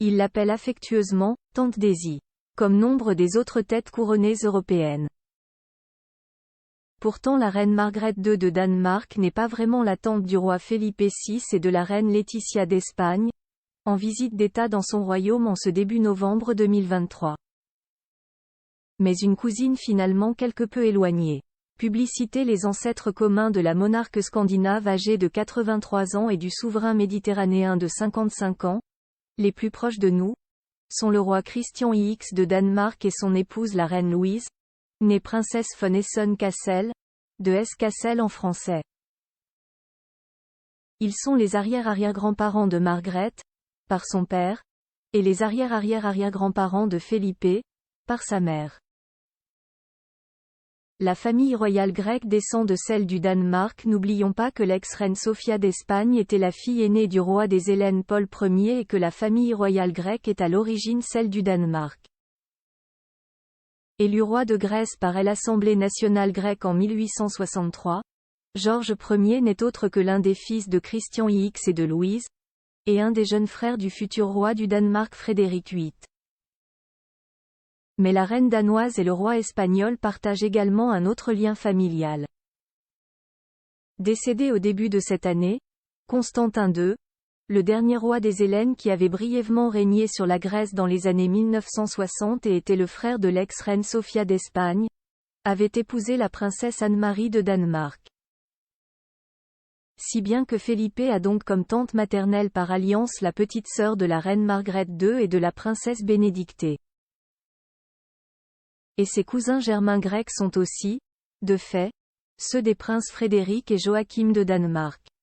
Il l'appelle affectueusement « Tante Daisy », comme nombre des autres têtes couronnées européennes. Pourtant la reine Margrethe II de Danemark n'est pas vraiment la tante du roi Felipe VI et de la reine Laetitia d'Espagne, en visite d'État dans son royaume en ce début novembre 2023. Mais une cousine finalement quelque peu éloignée. Publicité. Les ancêtres communs de la monarque scandinave âgée de 83 ans et du souverain méditerranéen de 55 ans, les plus proches de nous, sont le roi Christian IX de Danemark et son épouse la reine Louise, née princesse von Hessen-Kassel, de Hesse-Kassel en français. Ils sont les arrière-arrière-grands-parents de Margrethe, par son père, et les arrière-arrière-arrière-grands-parents de Felipe, par sa mère. La famille royale grecque descend de celle du Danemark. N'oublions pas que l'ex-reine Sophia d'Espagne était la fille aînée du roi des Hellènes Paul Ier et que la famille royale grecque est à l'origine celle du Danemark. Élu roi de Grèce par l'Assemblée nationale grecque en 1863, Georges Ier n'est autre que l'un des fils de Christian IX et de Louise, et un des jeunes frères du futur roi du Danemark Frédéric VIII. Mais la reine danoise et le roi espagnol partagent également un autre lien familial. Décédé au début de cette année, Constantin II, le dernier roi des Hellènes qui avait brièvement régné sur la Grèce dans les années 1960 et était le frère de l'ex-reine Sophia d'Espagne, avait épousé la princesse Anne-Marie de Danemark. Si bien que Felipe a donc comme tante maternelle par alliance la petite sœur de la reine Margrethe II et de la princesse Bénédictée. Et ses cousins germains grecs sont aussi, de fait, ceux des princes Frédéric et Joachim de Danemark.